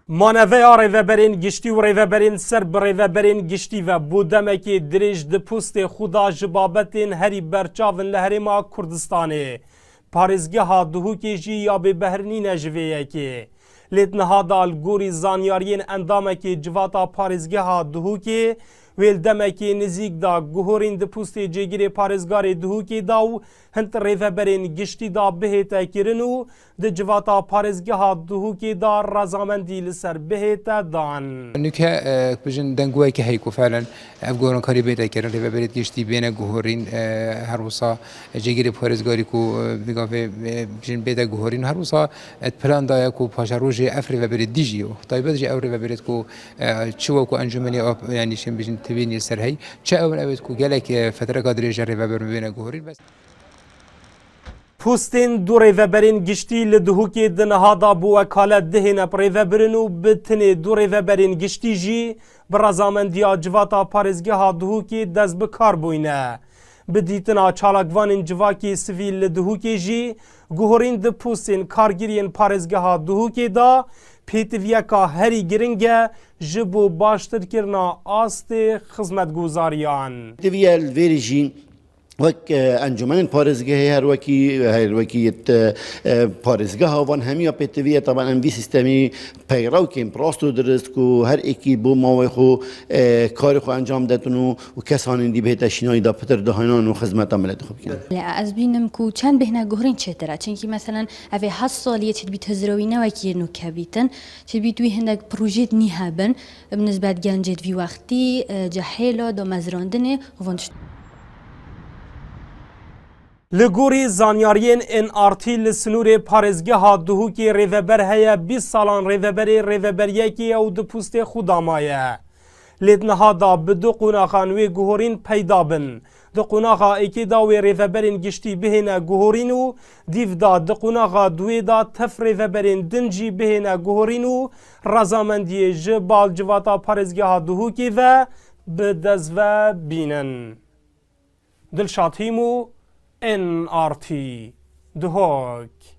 مانویا ریوبرین گشتی و ریوبرین سر بریوبرین گشتی و بودمکی دریج د پوست خدا جبابتین هری برچاون لهرما کردستانه پارزگه ها دهوکی جی یا به بهرنی نجویه که لیتنها دال گوری زانیارین اندامکی جواتا پارزگه ها دهوکی ویل دمکی نزیک دا گوهرین د پوست جگیر پارزگار دهوکی داو هنت ریوبرین گشتی دا بهتا کرنو د جواتا پارزگه ها دهوکی دا رزامندی لسر بهتا دان نکه بجن دنگوی که هیکو فعلا افغان کاری بهتا کرن ریوبرین گشتی بین گوهرین هر وسا جگیر پارزگاری کو بگافه بجن بهتا گوهرین هر وسا پلان دایا کو پاشاروج اف ریوبرین دیجیو طایبه جی او ریوبرین کو چوا کو انجمنی یعنی شن بجن تبینی سر هی چه اول اوید کو گلک فتره قادری جری ریوبرین بین گوهرین بس پوستین دو ریوبرین گشتی لدهوکی دنهادا بو وکالت دهین اپ ریوبرین و بتنی دو ریوبرین گشتی جی برازامندیا جواتا پارزگه ها دهوکی دست بکار بوینه بدیتنا چالاکوانین جواکی سویل لدهوکی جی گوهرین د پوستین کارگیرین پارزگه ها دهوکی دا پیتویکا هری گرنگه جبو باشتر کرنا آست خدمتگزاریان پیتویل ویریجین وک انجمن پارزگاه هر وکی پارزگاه وان همیا پیتویه طبعا انوی سیستمی پیرو کیم پراستو درست کو هر اکی بو ماوی خو کار خو انجام دتونو و کسانی دی بهت شینای دا پتر دهانان و خدمت عملت خوب کنن لا از بینم کو چند بهنا گهرین چتره چونکی مثلا اوی 8 سالیه چت بیت هزروینه وکی نو کبیتن چت بیت وی هندک پروژه نیهبن بالنسبه گنجت وی وقتی جهیلا دو مزراندنه وانش لگوری زانیارین ان آرتی لسنور پارزگه ها دهوکی ریوبر هیا 20 سالان ریوبریه کی او د پوست خودامایه لیتنها دا بدو قوناخانوی گوهرین پیدا بن د قوناخا اکی داوی ریوبرین گشتی بهینه گوهرینو دیو دا د قوناخا دوی دا تف ریوبرین دنجی بهینه گوهرینو رزامندی جبال جواتا پارزگه ها دهوکی و بدزو بینن دلشاتیمو NRT The Hawk